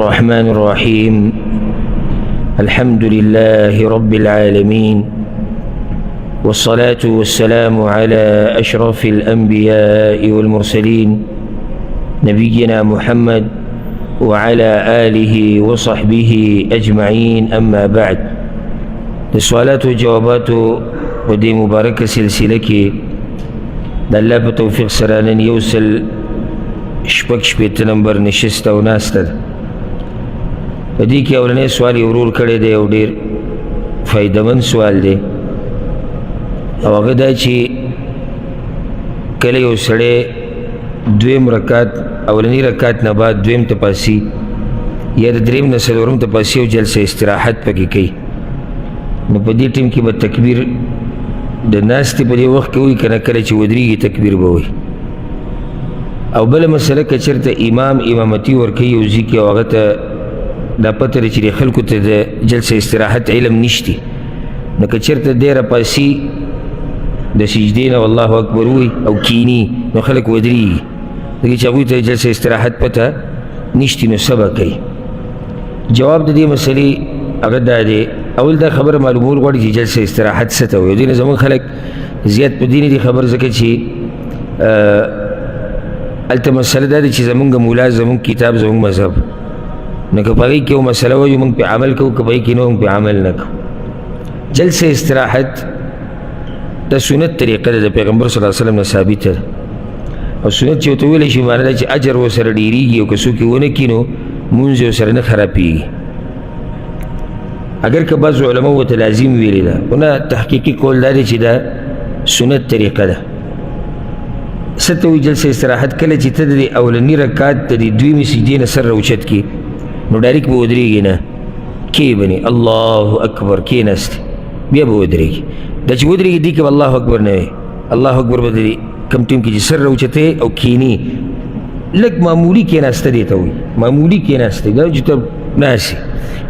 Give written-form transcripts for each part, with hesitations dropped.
الرحمن الرحيم الحمد لله رب العالمين والصلاة والسلام على أشرف الأنبياء والمرسلين نبينا محمد وعلى آله وصحبه أجمعين. أما بعد، السؤالات والجوابات ودي مباركة سلسلة كي الله بتوفيق سرانن يوصل شپیت نمبر نشست او ناسته ده. په دې کې اولنی سوال یې ورور کړی دی او ډېر فایدهمند سوال دی، او هغه دا چې کله یو سړی دویم رکعت اولنی رکعت نه بعد دویم تپاسي یا د دریم نه څلورم تپاسي او جلسه استراحت پکې کوي، نو په دې ټیم کې به تکبیر د ناستې په دې وخت کې وایي که نه کله چې ودرېږي تکبیر به وایي. او بله مسله که چېرته امام امامتي ورکوي یو ځای کې او هغه ته دا پته ده چې د خلکو ته د جلسه استراحت علم نشتی، نو که چېرته دی راپاسي د سجدې نه والله اکبر وایي او کینی نو خلک ودرېږي، ځکه چې هغوی ته جلسه استراحت پته نشتی، نو څه به کوي؟ جواب د دې مسلې هغه دا دی، اول دا خبره معلومول غواړي چې جلسه استراحت څه ته وایي. دې نه زموږ خلک زیات په دې نه دي خبر، ځکه چې هلته مسله دا ده چې زمونږ مولا زمونږ کتاب زمونږ مذهب، نو که په هغې کې یو مسله وایو موږ پې عمل کوو، که په هغې کې نه موږ پې عمل نه کوو. جلسه استراحت دا سنت طریقه ده د پیغمبر صلی الله علیه وسلم نه ثابته ده، او سنت چې ورته ویلی شي معنی ده چې اجر ورسره ډېرېږي، او که څوک یې ونه کړي نو مونځ یې ورسره نه خرابېږي. اگر که بعضو علماو ورته لازم ویلې ده، خو نه تحقیقي قول دا دی چې دا سنت طریقه ده. څه ته وایي جلسه استراحت؟ کله چې ته د دې اولني رکعت د دې دویمې سجدې نه سر راوچت کړي نو ډایرکټ به ودرېږي نه، کښې به نه الله اکبر کښېناستې بیا به ودرېږي. دا چې ودرېږي دې کې به الله اکبر نه وایي، الله اکبر به د دې کوم ټیم کې چې سر راوچتې او کښېني لږ معمولي کښېناسته دې ته وایي، معمولي کښېناسته دا چې ته ناستې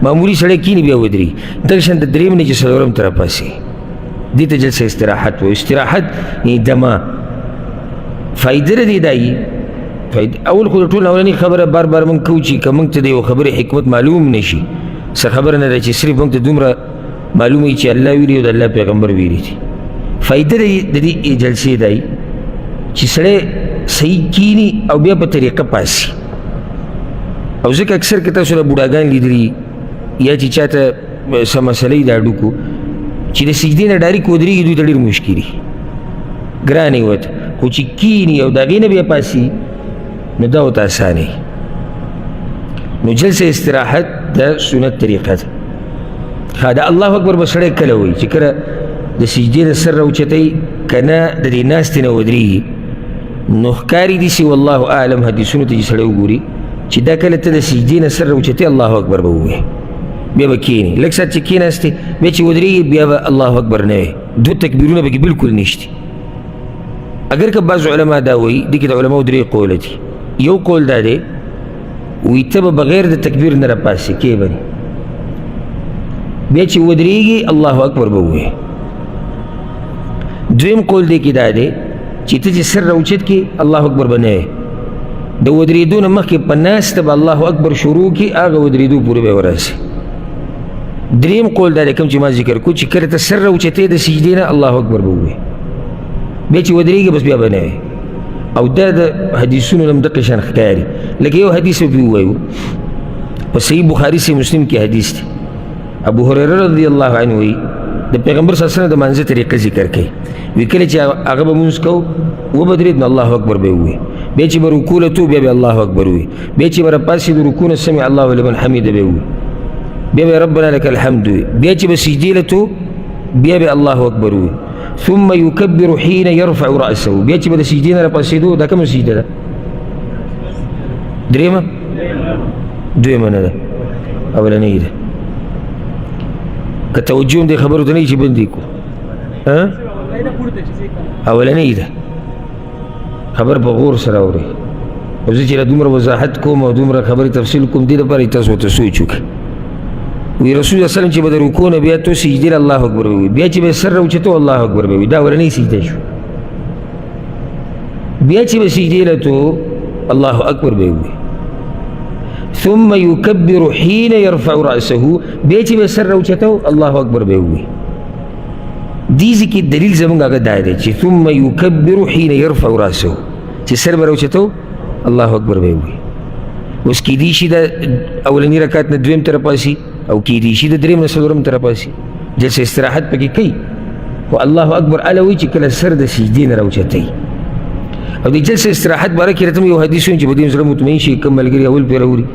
معمولي سړی کښېني بیا ودرېږي. دغه شان د درېیم نه چې څلورم ته راپاسي دې ته جلسه استراحت وایي. استراحت یعنې دمه فایده لري دایي فایده. اول خو د ټول اولنۍ خبره بار بار موږ کوو چې که موږ ته د یو خبرې حکمت معلوم نه شي، څه خبره نه ده چې صرف موږ ته دومره معلوم وي چې الله ویلي او د الله پیغمبر ویلي دي. فایده د دې جلسې دایي چې سړی صحیح کینی او بیا په طریقه پاسي. او ځکه اکثر که تاسو له بوډاګان لیدلي یا چې چاته څه مسله یې دا ډوکو چې د سجدې نه ډایرکټ ودرېږي دوی ته ډېر مشکل وي، ګران یې ورته، خو چې کینی او د هغې نه بیا پاسي نو دا ورته اسانه. نو جلسه استراحت د سنت طریقه ده. ښه د الله اکبر به سړی کله وایي چې کله د سجدې نه سر راوچتی که نه د دې ناستې نه ودرېږي، نو ښکاري دي سي والله اعلم حدیثونو ته چې سړی وګوري چې دا کله ته د سجدې نه سر راوچتې الله اکبر به ووایې، بیا به کښېني لږ ساعت چې کښېناستې بیا چې ودرېږي بیا به الله اکبر نه وایې، دوه تکبیرونه پکې بلکل نشته. اگر که بعض علما دا وایي، دې کې د علماو درې قوله دي. یو قول دا دی وایي ته به بغیر د تکبیر نه راپاسې کښې به بیا چې ودرېږي الله اکبر به ووایې. دویم قول دی کې دا دی چې ته چې سر راوچت کړې الله اکبر به نه وایې، د ودرېدو نه مخکې په ناسته به الله اکبر شروع کړي، هغه ودرېدو پورې به ورسې. دریم قول دا دی کوم چې ما ذکر کړو چې کله ته سر راوچتې د سجدې نه الله اکبر به ووایې، بیا چې ودرېږي بس بیا به نه وایې. او دا د حدیثونو نه هم دقې شان ښکاري. لکه یو حدیث به ووایو په صحیح بخاري صحیح مسلم کې حدیث دی، ابو هریره رضی الله عنه وایي د پیغمبر صلی الله علیه وسلم د مانځه طریقه ذکر کوي. وایي کله چې هغه به مونځ کوو وبدرېد نو الله اکبر به ووایي، بیا چې به رکوع له تو بیا به الله اکبر ووایي، بیا چې به راپاسېد رکوع نه سمع الله لمن حمیده به ووایي، بیا به ربنا لک الحمد ووایي، بیا چې به سجدې له تو بیا به الله اکبر ووایي. ثم يكبر حين يرفع رأسه، بیا چې به د سجدې نه راپاسېدو دا کومه سجده ده؟ درېیمه؟ دویمه نه ده، اولنۍ ده. که توجه هم دې خبرو ته نه وي چې بندې کړو، اولنۍ ده. خبر په غور سره اورئ، او زه چې دومره وضاحت کوم او دومره خبرې تفصیل کوم دې لپاره تاسو ورته سوچ وکړئ. وی رسول الله صلی الله علیه وسلم چې به د رکوع نه بیا تو سجدې له الله اکبر ووایي، بیا چې به سر راوچتو الله اکبر به وایي، دا اولنۍ سجده شو. بیا چې به سجدې له تو الله اکبر به وایي، ثم يكبر حين يرفع رأسه بیا چې به سر راوچتو الله اکبر به وي دې ځکه دلیل زمونږ هغه دا دی چې ثم يكبر حين يرفع رأسه چې سر به راوچتو الله اکبر به وي اوس کیدای شي د اولني رکعت نه دویم طرف پاسي او کیدای شي د دریم نه څلورم طرف پاسي جلسه استراحت پکې کوي خو الله اکبر الوی چې کله سر د سجدې نه راوچتای او د جلسه استراحت باره کې راته یو حدیث چې په دې سره مطمئن شي کوم ملګری اول پرې راوړي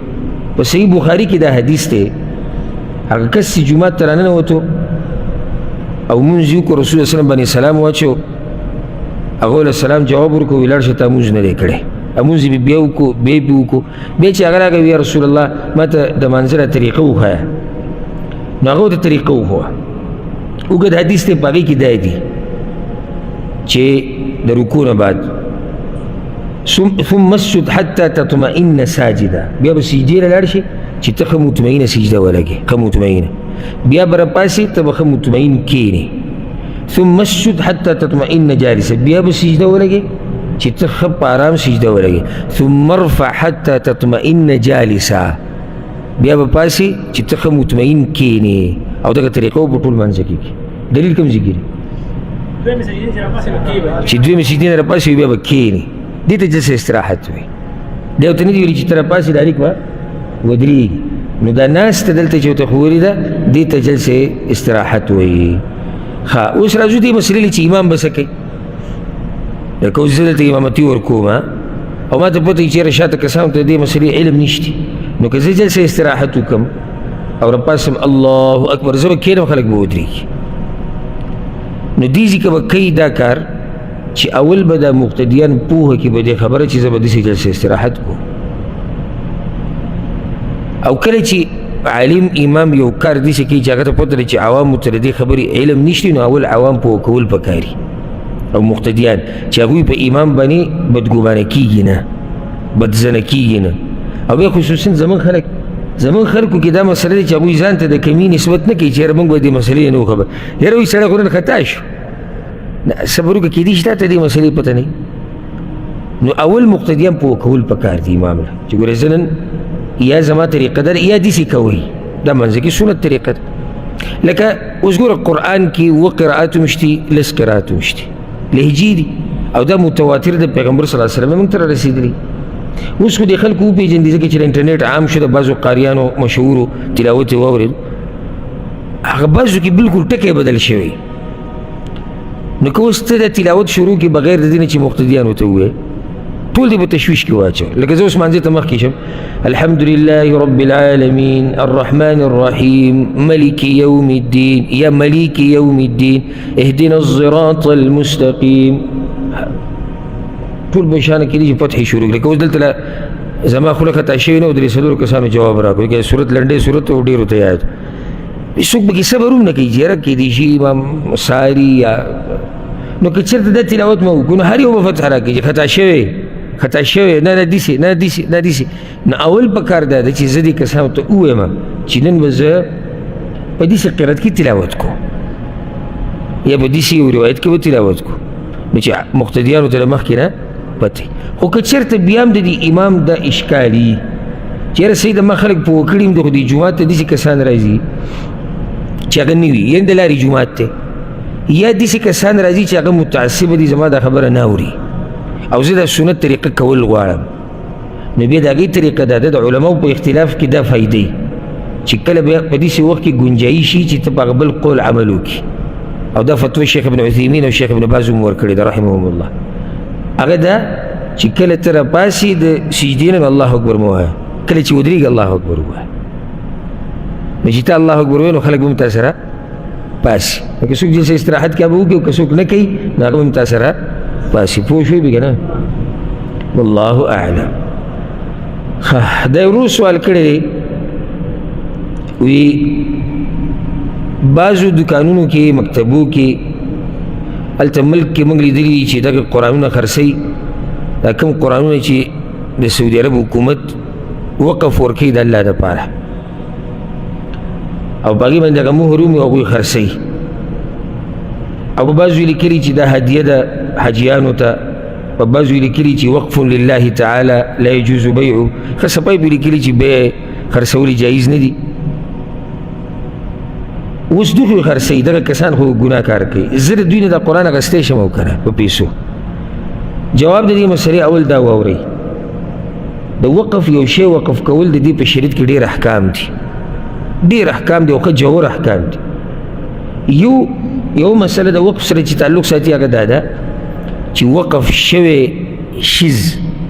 په صحیح بخاري کې دا حدیث دی هغه کس چې جمعه ته راننوتو او مونځ یې وکړو رسول الله باندې سلام واچو هغه له سلام جواب ورکړو ولاړ شه تا مونځ نه دی کړی مونځ یې بیا وکړو بیا یې وکړو بیا چې هغه راغی یا رسول الله ما ته د منظره طریقه وښایه نو هغه ورته طریقه وښوه اوږد حدیث دی په هغې کې دا دي چې د رکوع نه بعد ثم اسجد حتى تطمئن ساجدا بیا به سجدې ته لاړ شي چې ته ښه مطمئنه سجده ولګې ښه مطمئنه بیا به راپاسې ته به ښه مطمئن کښېنې ثم اسجد حتى تطمئن جالسا بیا به سجده ولګې چې ته ښه په ارام سجده ولګې ثم ارفع حتى تطمئن جالسا بیا به پاسې چې ته ښه مطمئن کښېنې او دغه طریقه په ټول منځ کې دلیل کوم ځای کې دی چې دویمې سجدې نه راپاسې بیا به کښېنې دې ته جلسه استراحت وي دی ورته نه دي ویلي چې ته راپاسې ډایرک به ودرېږي نو دا ناسته دلته چې ورته ښورې ده دې ته جلسه استراحت وایي ښه اوس راځو دې مسلې چې امام به څه کوي لکه اوس زه دلته امامتي ورکوم او ما ته پته وي چېرې شاته کسانو ته دې مسلې علم نشته نو که زه جلسه استراحت وکړم او راپاسم الله اکبر زه به کښېنم خلک به ودرېږي نو دې ځکه به کوي دا کار چې اول به دا مقتدیان پوهه کې به دې خبره چې زه به داسې جلسه استراحت کوم او کله چې عالم امام یو کار داسې کوي چې هغه ته پته ده چې عوامو ته د دې خبرې علم نشته نو اول عوام پوه کول پکاري او مقتدیان چې هغوی په امام باندې بدګمانه کېږي نه بدزنه کېږي نه او بیا خصوصا زمونږ خلکو کې دا مسله ده چې هغوی ځان ته د کمي نسبت نه کوي چې یاره موږ به دې مسلې نه وو خبر یاره وایي سړی خو نن خطا شو صبر وکړه کېدای شي تا ته دې مسلې پته نه نو اول مقتدیان پوه کول پکار دي امام له چې ګورې زه نن یا زما طریقه ده یا داسې کوئ دا منځ کې سنت طریقه ده لکه اوس ګوره قرآن کې اووه قرأات هم شتي لس قرأات هم شتي لهجې دي او دا متواتر د پیغمبر صلی الله علیه وسلم موږ ته رارسېدلي اوس خو دې خلکو وپېژندي ځکه چې د انټرنیټ عام شو د بعضو قاریانو مشهورو تلاوت یې واورېد هغه بعضو کې بالکل ټکی بدل شوی نو که اوس ته د تلاوت شروع کې بغیر د دې نه چې مقتدیانو ته ووایې ټول دې په تشویش کې واچوه لکه زه اوس مانځه ته مخکې شم الحمد لله رب العالمین الرحمن الرحیم ملک یوم الدین یا ملیک یوم الدین اهدنا الصراط المستقیم ټول به شانه کېدي چې فتحې شروع کړي که اوس دلته زما خوله خطا شوې نه و درې څلورو کسانو جواب راکړو که صورت لنډې صورت او ډېرو ته یاد څوک به کې صبر هم نه کوي چې یاره کېدای شي امام ساري یا نو که چېرته دا تلاوت مو وکړو نو هر یو به فتح راکړي چې خطا شوی نه داسې نو اول په کار دا ده چې زه دې کسانو ته ووایم چې نن به زه په داسې قرأت کې تلاوت کو یا په داسې یو روایت کې به تلاوت کو نو چې مقتدیانو ته له مخکې نه پته خو که چېرته بیا هم د دې امام دا اشکال وي چې یاره صحیح د ما خلک پوه کړي یم د خو دې جومات ته داسې کسان راځي چې هغه نه وي یعنې د لارې جومات دی یا داسې کسان راځي چې هغه متعصبه دي زما دا خبره نه اوري او زه د سنت طریقه کول غواړم نو بیا د هغې طریقه دا ده د علماو په اختلاف کې دا فایده چې کله بیا په داسې وخت کې ګنجایي شي چې ته په هغه بل قول عمل وکړي او دا فتوه شیخ ابن عثیمین او شیخ ابن باز هم ورکړې ده رحمهم الله هغه دا چې کله ته راپاسې د سجدې نه الله اکبر مه ووایه کله چې ودرېږي الله اکبر ووایه نو چې ته الله اکبر ووایې نو خلک به هم تا سره پاسي که څوک جلسه استراحت کې به وکړي او که څوک نه کوي نو هغه به هم تا سره پاسي پوه شوې به که نه والله اعلم دا یو ورو سوال کړی دی وی بعضو دکانونو کې مکتبو کې هلته ملک کې موږ لیدلي دي چې دغه قرآنونه خرڅوي دا کوم قرآنونه چې د سعودي عرب حکومت وقف ورکوي د الله دپاره او په هغې باندې هغه مهر ومي هغوی خرڅوي او په بعضو یې لیکلي چې دا هدیه ده حاجیانو ته په بعضو یې لیکلي چې وقف لله تعالی لا يجوز بیعه، ښه صفای پې لیکلي چې بیع خرڅول جایز نه دي. اوس دغه خرڅوي دغه کسان خو ګناه کار کوي. زه د دوی نه د قرآن اخیستی شم او که نه په پیسو. جواب د دې مسلې اول دا واورئ، د وقف یو شی وقف کول د دې په شریعت کې ډېر احکام دي، ډېر احکام دي او ښه جوور احکام دي. یو مسله د وقف سره چې تعلق ساتي هغه دا ده چې وقف شوی شیز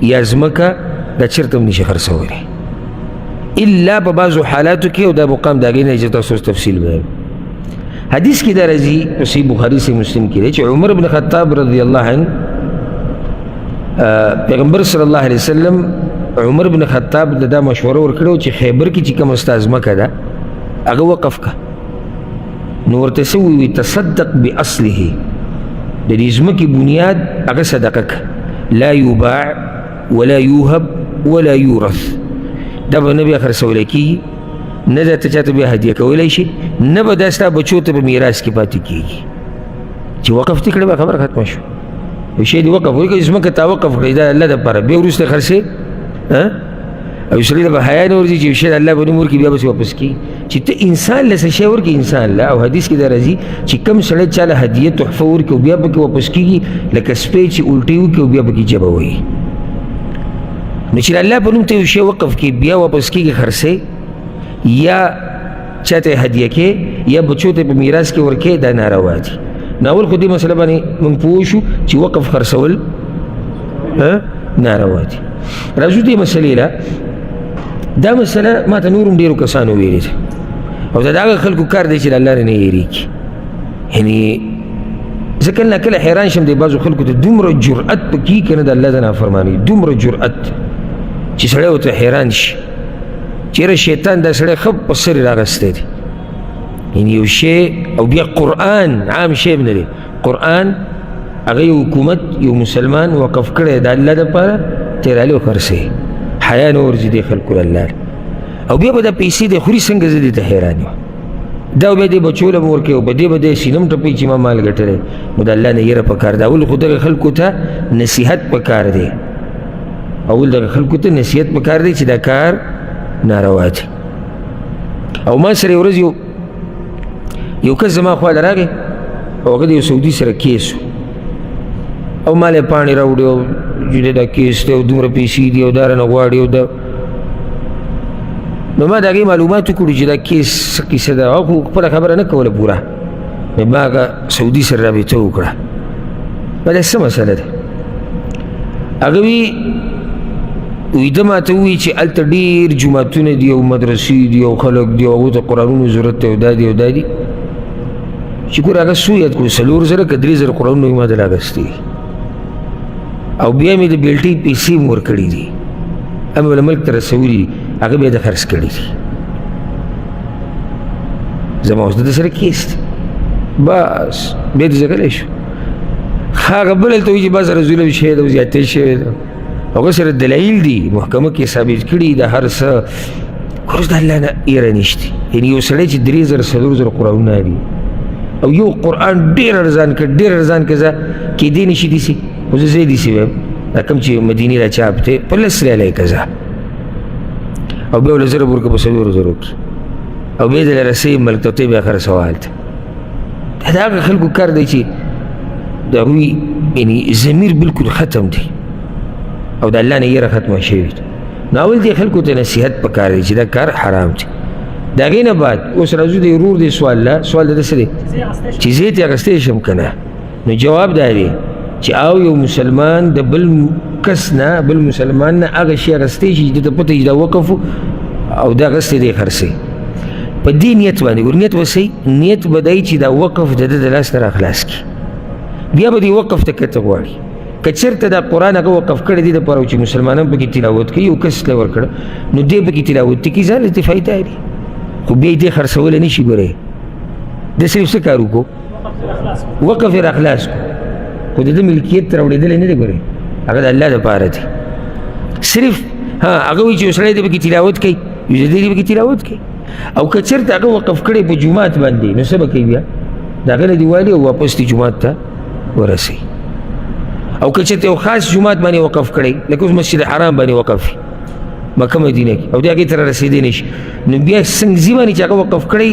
یا ځمکه دا چېرته هم نشي خرڅولی الا په بعضو حالاتو کې، او دا مقام د هغې نه چې تاسو تفصیل بیان. حدیث کې دا راځي په صحیح بخاري صحیح مسلم کې دی چې عمر بن خطاب رضی الله عنه پیغمبر صلی الله علیه وسلم عمر بن خطاب دا مشوره ورکړو چې خیبر کې چې کومه ستا ځمکه ده هغه وقف که، نو ورته څه ووایي تصدق باصله، د دې ځمکې بنیاد هغه صدقه که، لا یباع ولا یوهب ولا یورث، دا به نه بیا خرڅولی کېږي، نه دا ته چاته بیا هدیه کولی شي، نه به دا ستا بچو ته په میراث کې پاتې کېږي. چې وقف دې کړی به خبره ختمه شو. یو شی دې وقف وکړي، ځمکه تا وقف کړئ دا الله دپاره، بیا وروسته خرڅې او سړي ته به حیا نه ورځي چې یو شی د الله په نوم ورکړي بیا بس واپس کړي. چې ته انسان له څه شی ورکړي انسان له، او حدیث کې دا راځي چې کوم سړی چا له هدیه تحفه ورکړي او بیا پکې واپس کېږي لکه سپی چې الټۍ وکړي او بیا پکې جبه وایي. نو چې الله په نوم ته یو شی وقف کړي بیا واپس کېږي خرڅې یا چاته هدیه کې یا بچو ته په میراث کې ورکړي، دا ناروا دي. ناول خو دې مسله باندې موږ پوه شو چې وقف خرڅول ناروا دي. راځو دې مسلې له، دا مسله ما ته نور هم ډېرو کسانو ویلې ده او دا د هغه خلکو کار دی چې د الله نه نه یېرېږي. یعنې زه کله نه کله حیران شم د بعضو خلکو ته دومره جرأت پکې که نه د الله د نافرمانۍ، دومره جرأت چې سړی ورته حیران شي چېرې شیطان دا سړی ښه په سر یې راغستی دی. یعنې یو شی او بیا قرآن عام شی هم نه دی، قرآن هغه یو حکومت یو مسلمان وقف کړی د الله دپاره، ته یې رالې وخرڅوي، حیا نه ورځي دې خلکو له الله، او بیا به دا پیسې دی خوري. څنګه زه دې ته حیران یم، دا بیا دې بچو له م ورکوي او په دې به دی سینه م ټپوي چې ما مال ګټلی. نو د الله نه یېره پکار ده. اول خو دغه خلکو ته نصیحت پکار دی، اول دغه خلکو ته نصیحت پکار دی چې دا کار ناروا دی. او ما سره یو ورځ یو کس زما خواله راغی او هغه د یو سعودي سره کیس او ما له پاڼې راوړې او چې دا کیس دی او دومره پیسې دي او دا رانه غواړي او دا، نو ما د هغې معلومات وکړو چې دا کیس څه کیسه ده. هغه خو خپله خبره نه کوله پوره، ما هغه سعودي سره رابطه وکړه، ما دا څه مسله ده. هغه وی ده ما ته ووایي چې هلته ډېر جوماتونه دي او مدرسې دي او خلک دي او هغو ته قرآنونو ضرورت دی او دا دي او دا دي، چې ګوره هغه څو یاد کړو 4 زره که 3 زره قرآنونه ما دله اخیستي او بیا مې د بیلټۍ پیسې م ورکړي دي، هم بله ملک ته رسولي دي، هغه بیا د خرڅ کړي دي. زما اوس د ده سره کیس دی، بس بیا دې ځګلی شو. هغه بل هلته وایي چې بس ظلم شوی ده او زیاتې شوی ده، هغه سره دلایل دي محکمه کې ثابت کړي د هر څه، خو اوس د الله نه یېره نشته. یعنې یو سړی چې 3 زره 4 زره قرآنونه دي او یو قرآن ډېر ارزان که ډېر ارزان که زه کېدی نه شي داسې، خو زه داسې وایم دا کوم چې مدینې را چاپ دی په 10 ریاله یې که زه او بیا له ضرب ورکړه په 4 زرو کې او بیا دله رسوي ملک ته بیا خرڅوه هلته. دا د هغه خلکو کار دی چې د هغوی یعنې ضمیر بلکل ختم دی او د الله نه یېره ختمه شوې ده. نو اول دې خلکو ته نصیحت پکار دی چې دا کار حرام دی. د هغې نه بعد اوس راځو د ورور دی سوال له، سوال د ده څه دی چې زه یې ترې اخیستی شم که نه. نو جواب دا دی چې او یو مسلمان د بل کس نه بل مسلمان نه هغه شی اخیستی شي چې ده ته پته چې دا وقف او دا اخیستی دی خرڅوي په دې نیت باندې. ګور نیت به صحیح، نیت به دی چې دا وقف د ده د لاس نه راخلاص کړي، بیا به دې وقف ته کته غواړي. که چېرته دا قرآن هغه وقف کړی دی دپاره چې مسلمانان پکې تلاوت کوي، یو کس له ورکړه نو دی پکې تلاوت کوي، ځان ته فایده لري، خو بیا یې دې خرڅولی نه شي. ګورئ ده صرف څه کار وکړو، وقف یې راخلاص کړو، خو د ده ملکیت ته راوړېدلی نه دی. ګورئ هغه د الله دپاره دی، صرف هغه وایي چې یو سړی دی پکې تلاوت کوي، یو دی پکې تلاوت کوي. او که چېرته هغه وقف کړی په جومات باندې نو څه به کوي، بیا د هغه نه دې والي او واپس دې جومات ته ورسوي. او که چېرته یو خاص جومات باندې وقف کړی لکه اوس مسجد حرام باندې وقف مکه مدینه کې او د هغې ته را رسېدی نه شي نو بیا څنګه ځي باندې چې هغه وقف کړی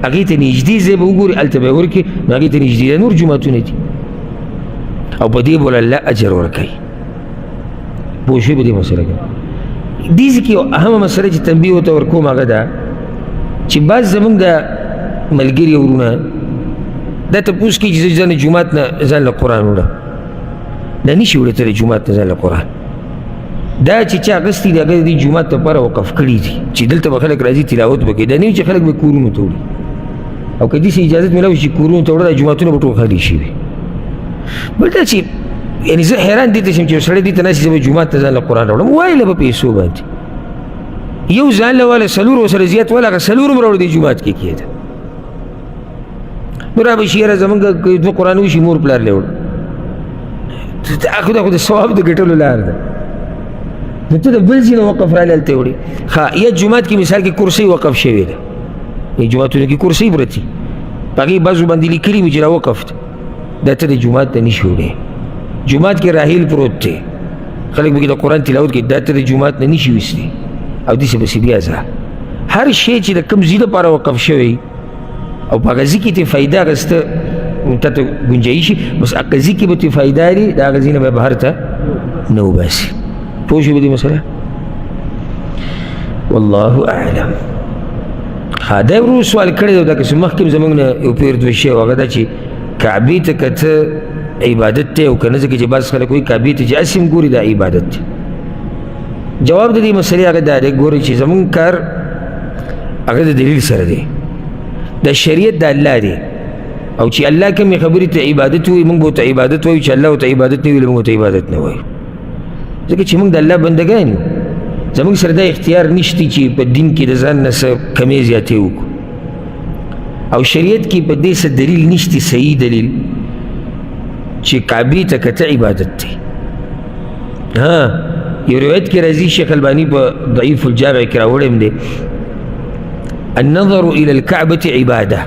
هغې ته نږدې ځای به وګوري هلته به یې ورکړي نو هغې ته نږدې دا نور جوماتونه دي او په دې به الله اجر ورکوي پوه شوې په دې مسله کې دې ځکه یو اهمه مسله چې تنبیه ورته ورکوم هغه ده چې بعض زموږ د ملګري وروڼه دا تپوس کوي چې زه ځان جومات نه ځان له قرآن وړم دا نشي وړی جومات نه ځان له قرآن دا چې چا اخیستي دي هغه د دې جومات لپاره وقف کړي دي چې دلته به خلک راځي تلاوت به کوي دا نه وي چې خلک به کورونو ته وړي او که داسې اجازت میلاو شي چې کورونو ته وړه دا جوماتونه به ټول خالي شي وي بل دا چې یعنې زه حیران دې ته شم چې یو سړی دې ته ناست زه به جومات ته ځان له قرآن راوړم وایله به پیسو باندې یو ځان له واله څلور ورسره زیات واله هغه څلور هم راوړه دې جومات کې کېده نو را به شي یاره زمونږ دوه قرآن وشي مور پلار له وړه خو د ثواب د ګټلو لار ده نو ته د بل ځای نه وقف رالی هلته وړې ښه یا جومات کې مثال کې کرسۍ وقف شوې ده جوماتونو کې کرسۍ پرتې په هغې بعضو باندې لیکلي وي چې را وقف ده دا ته د جومات ته نشي وړی جومات کې راهیل پروت دی خلک به کې د قرآن تلاوت کوي دا ته د جومات نه نشي ویستی او داسې پسې بیا ځه هر شی چې د کوم ځای لپاره وقف شوی او په هغه ځای کې ترې فایده اخیسته تا ته ګنجایي شي بس هغه ځای کې به ترې فایده لري د هغه ځای نه به بهر ته نه وباسي پوه شوې په دې مسله والله اعلم ها دا ورو سوال کړی دی دا که څه مخکې زموږ نه یو پیر دوه شی هغه دا چې کعبې ته که ته عبادت دی او که نه ځکه چې بعض خلک وایي کعبې ته چې هسې هم ګوري دا عبادت دی جواب د دې مسلې هغه دا دی ګورئ چې زموږ کار هغه د دلیل سره دی د شریعت د الله دی او چې الله کومې خبرې ته عبادت وایي موږ به ورته عبادت وایو چې الله ورته عبادت نه وي موږ ورته عبادت نه وایو ځکه چې موږ د الله بندګان یو زموږ سره دا اختیار نشته چې په دین کې د ځان نه څه کمې زیاتې وکړو او شریعت کې په دې څه دلیل نشته صحیح دلیل چې کعبې ته کته عبادت دی ها یو روایت کې راځي شیخ البانی په ضعیف الجامع کې راوړی هم دی النظر الى الكعبة عباده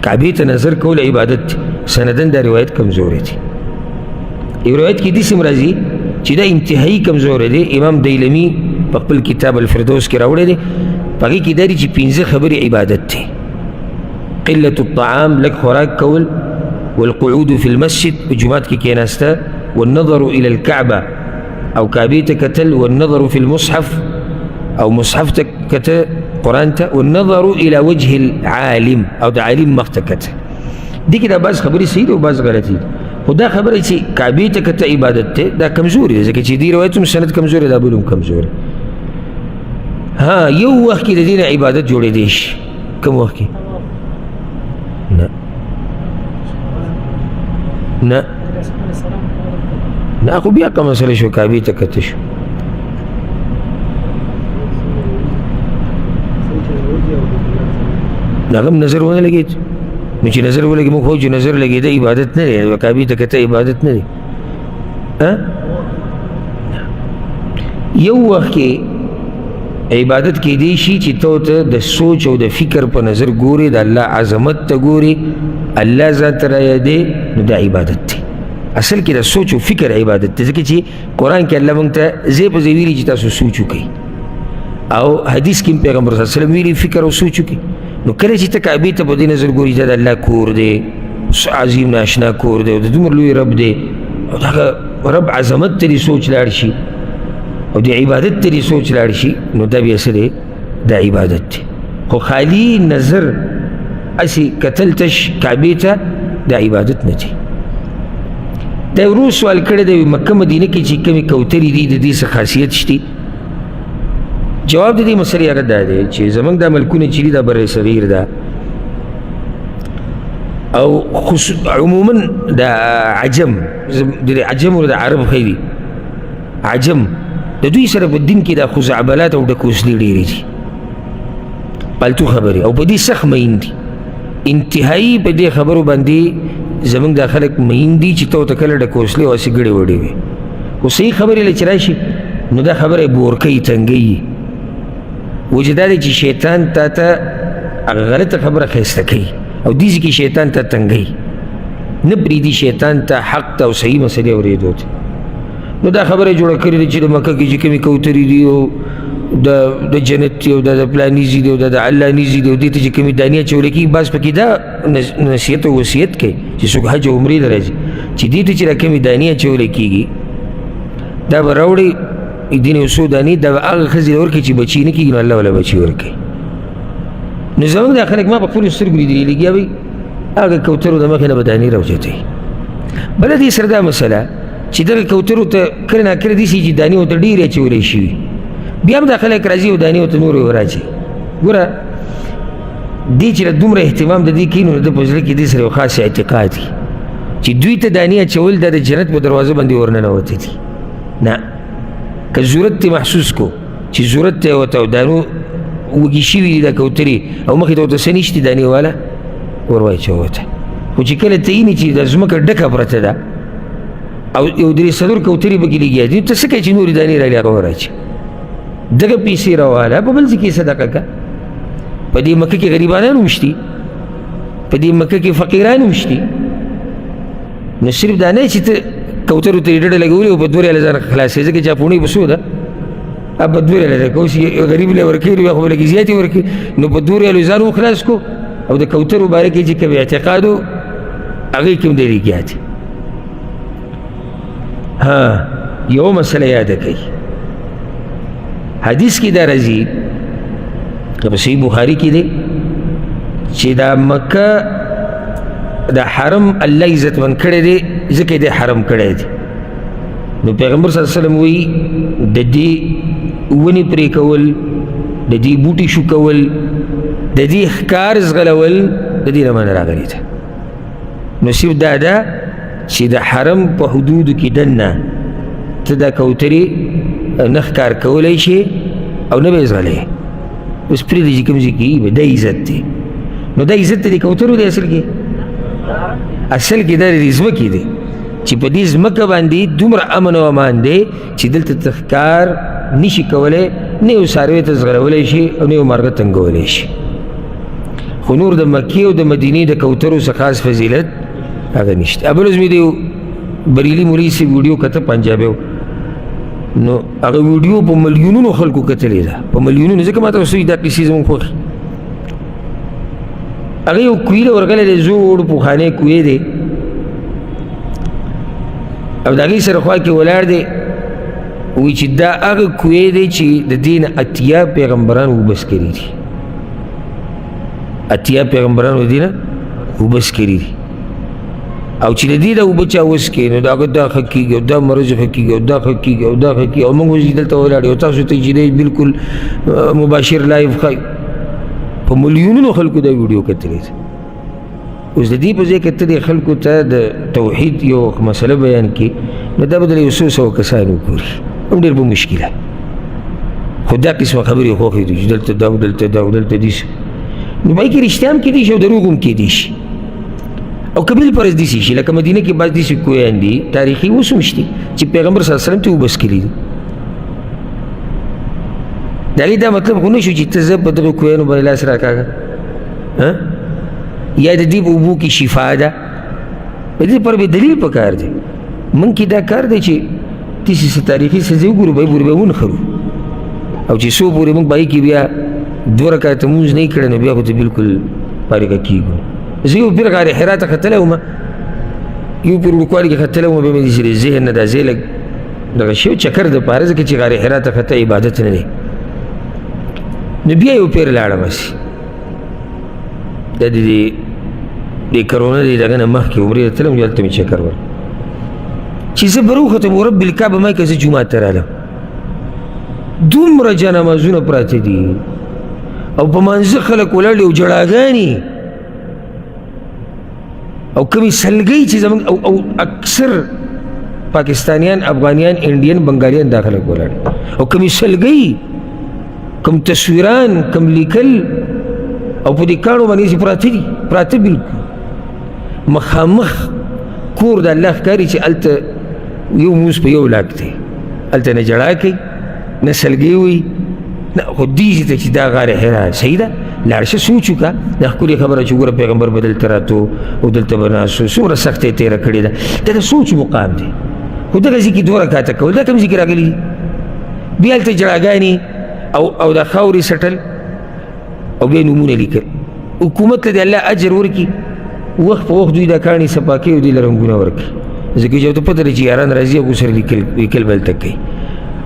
کعبې ته نظر کول عبادت دی سندن دا روایت کمزوری دی یو روایت کې داسې هم راځي چې دا انتهایی کمزوری دی امام دیلمی په خپل کتاب الفردوس کې راوړی دی په هغې کې دا دی چې 15 خبرې عبادت دی قلة الطعام لږ خوراک کول والقعود في المسجد بجمعات كي كيناستا والنظر إلى الكعبة أو كعبيتك كتل والنظر في المصحف أو مصحفتك كتل قرانتا والنظر إلى وجه العالم أو ده عالم مختكت دي كده بعض خبري سيدة وبعض غلطي وده خبري سي كعبيتك كتل عبادته ده كمزوري إذا كي دي روايتهم سند كمزوري ده بلوم كمزوري ها يو وقت كده دينا عبادت جوري ديش كم وقت لا نه نه خو بیا کومه مسله شو کعبې ته کته شو هغه هم نظر ونه لګېد نو چې نظر ولګي موږ خو چې نظر لګېده عبادت نه دی کعبې ته کته عبادت نه دی یو وخت کې عبادت کېدی شي چې ته د سوچ او د فکر په نظر ګورې د الله عظمت ته ګورې الله ذات را یادې نو دا عبادت دی اصل کې د سوچ او فکر عبادت دی ځکه چې قرآن کې الله موږ ته ځای په ځای ویلي چې تاسو سوچ وکړئ او حدیث کې پیغمبر صلی الله علیه وسلم ویلي فکر او سوچ وکړئ نو کله چې ته کعبې ته په دې نظر ګورې دا د الله کور دی عظیم ناشنا کور دی او د دومره لوی رب دی او د هغه رب عظمت ته دې سوچ لاړ شي او د عبادت ته دې سوچ لاړ شي نو دا بیا څه دی دا عبادت دی خو خالي نظر اسی کتل تش کعبې ته دا عبادت نه دی دا ورو سوال کړی دی مکه مدینه کې چې کومې کوترې دي د دې څه خاصیت شته جواب د دې مسلې هغه دا دی چې زموږ دا ملکونه چې دي دا بر صغیر ده او عموما دا عجم د عجم او د عرب خیری عجم د دوی سره په دین کې د خزعبلات او د کوسلي ډېرې دي پالتو خبرې او په دې سخت مین دي انتهایی په دې خبرو باندې زموږ دا خلک مین دي چې ته ورته کله د کوسلي او هسې ګړې وړې وي خو صحیح خبرې له چې راشي نو دا خبره یې بورکوي تنګوي وجه دا دی چې شیطان تا ته هغه غلطه خبره ښایسته کوي او دې کې شیطان ته تنګوي نه پرېږدي شیطان ته حق ته او صحیح مسلې اورېدو ته. نو دا خبره جوړه کړې ده چې د مکه کې چې کومې کوترې دي او د جنت دي او د پلانیزي دي او د علانیزي دي او دې ته چې کومې دانې اچولی کېږي بعض پکې دا نصیحت او وصیت کوي چې څوک حج او عمرې ته راځي چې دې ته چې دا کومې دانې اچولی کېږي دا به راوړي دین یو څو دانې دا به هغه ښځې له ورکړي چې بچي نه کېږي نو الله وله بچي ورکوي. نو زموږ دا خلک ما په خپلو سترګو لیدلي لګیا وي هغه کوترو د مخې نه به دانې راوچتوي. بله دې سره دا مسله چې دغه کوترو ته کله ناکله داسې چې دانې ورته ډېرې اچولی شوي بیا هم دا خلک راځي او دانې ورته نورې وراچوي. ګوره دې چې دومره اهتمام د دې کوي نو د په زړه کې دې سره یو خاص اعتقاد وي چې دوی ته دانې اچول دا د جنت په دروازه باندې ورننوتې دي. نه که ضرورت ته محسوس کو چې ضرورت ته ورته او دانو وږي شوي دي دا کوترې او مخې ته ورته څه نشتي دانې والا ور واچوه ته. خو چې کله ته وینې چې دا ځمکه ډکه پرته ده او یو درې څلور کوترې پکې لګیا دي ته څه کوې چې نورې دانې رالې هغه وراچي دغه پیسې راواله په بل ځای کې صدقه که. په دې مکه کې غریبانان هم شتي په دې مکه کې فقیران هم شتي. نو صرف دا نه چې ته کوترو ته یې ډډه لګولې او په 2 ځان خلاصې ځکه چې پوڼۍ به څو ده په 2 ده که اوس غریب له ورکوي بیا خو به لږې زیاتې ورکوي نو په 2 ځان هم خلاص کو او د کوترو باره کې چې کوم اعتقاد و هغې کې هم دی لګیا دي. ها یو مسله یاده کوي حدیث کې دا راځي په صحیح بخاري کې دی چې دا مکه دا حرم الله عزتمن کړی دی ځکه یې حرم کړی دی. نو پیغمبر صلی الله علیه وسلم وایي د دې ونې پرې کول د دې بوټي شو کول د دې ښکار زغلول د دې نه منع راغلې ده. نو صرف دا ده چې د حرم په حدودو کې دننه ته دا کوترې نه ښکار کولی شي او نه به یې زغلی. اوس پرېږدي چې کوم ځای کې دا عزت دی نو دا عزت د دې کوترو دی اصل کې دا د دې ځمکې دی چې په دې ځمکه باندې دومره امن او امان دی چې دلته ته ښکار نشي کولی نه یو څاروی ته زغلولی شي او نه یو مارغه تنګولی شي. خو نور د مکې او د مدینې د کوترو څه خاص فضیلت هغه نشته. بل ورځ مې د یو بریلي مولوي صاحب ویډیو کته پنجابی نو هغه ویډیو په ملیونونو خلکو کتلې ده په ملیونونو ځکه ما ته اوس دا کیسې زموږ خوښ هغه یو کوی له ورغلی دی زوړ پخوانی کوی دی او د هغې سره خوا کې ولاړ دی وایي چې دا هغه کوی دی چې د دې نه 80 پیغمبران وبس کړي دي 80 پیغمبران د دې نه وبس کړي دي او چې د دې د اوبه چا وڅښي نو د هغه دا ښه کېږي او دا مرض ښه کېږي او دا ښه کېږي او دا ښه کېږي او موږ اوس دلته ولاړ یو تاسو ته چې دی بلکل مباشر لایف ښایي په ملیونونو خلکو دا ویډیو کتلی ده. اوس د دې په ځای کې ته دې خلکو ته د توحید یو مسله بیان کړي نو دا به د یو څو سوه کسان وګوري هم ډېر به مشکله خو دا قسمه خبرې خوښې دي چې دلته دا او دلته دا او دلته داسې نو په هغې کې رښتیا هم کېدی شي او دروغ هم کېدی شي او قبیل پرز داسې شي لکه مدینه کې بعض داسې کویان دي تاریخي اوس هم شته چې پیغمبر صلی الله علیه وسلم ته وبس کړي دي. د هغې دا مطلب خو نه شو چې ته زه په دغو کویانو باندې لاس راکاږه یا د دې په اوبو کې شفا ده په دې لپاره به دلیل پکار دی. موږ کې دا کار دی چې داسې څه تاریخي څه ځای وګورو به یې پورې به ونښلو او چې څو پورې موږ به هغې کې بیا 2 رکعته لمونځ نه یې کړی نو بیا خو ته بلکل فارغه کېږو. زه یو پیر غار حرا ته ختلی وم یو پیر وړوکوالي کې ختلی وم بیا مې داسې ذهن نه دا ځای لږ دغه شی و چکر دپاره ځکه چې غار حرا ته خته عبادت نه دی نو بیا یو پیر لاړم هسې دا د دې کرونا دی دغه نه مخکې عمرې ته تلم هلته مې چکر ور چې زه به راوختم ورب الکعبه ما که زه جومات ته رالم دومره جانمازونه پراته دي او په مانځه خلک ولاړ دي او جړاګانې او کمی سلګۍ چې زموږ او اکثر پاکستانیان افغانیان انډین بنګالیان دا خلک ولاړ او کمی سلګۍ کم تصویران کم لیکل او په دې کاڼو باندې چې پراته دي پراته بلکل مخامخ کور د الله ښکاري چې هلته یو موس په یو لاک دی هلته نه جړا کوي نه سلګۍ وي نه خو دې چې دا غار حرا صحیح ده لاړ شه سوچ وکړه دا ښکلې خبره چې ګوره پیغمبر به دلته راتلو او دلته به ناست و څومره سختۍ تېره کړې ده دا د سوچ مقام دی خو دغه ځای کې 2 رکعته کول دا کوم ځای کې راغلي دي بیا هلته جړاګانې او دا خاورې سټل او بیا نومونه لیکل حکومت ته د الله اجر ورکړي وخت په وخت دوی دا کاڼي صفا کوي او دوی له رنګونه ورکړي ځکه چې ورته پته ده چې یاران راځي او سره لیکل به هلته کوي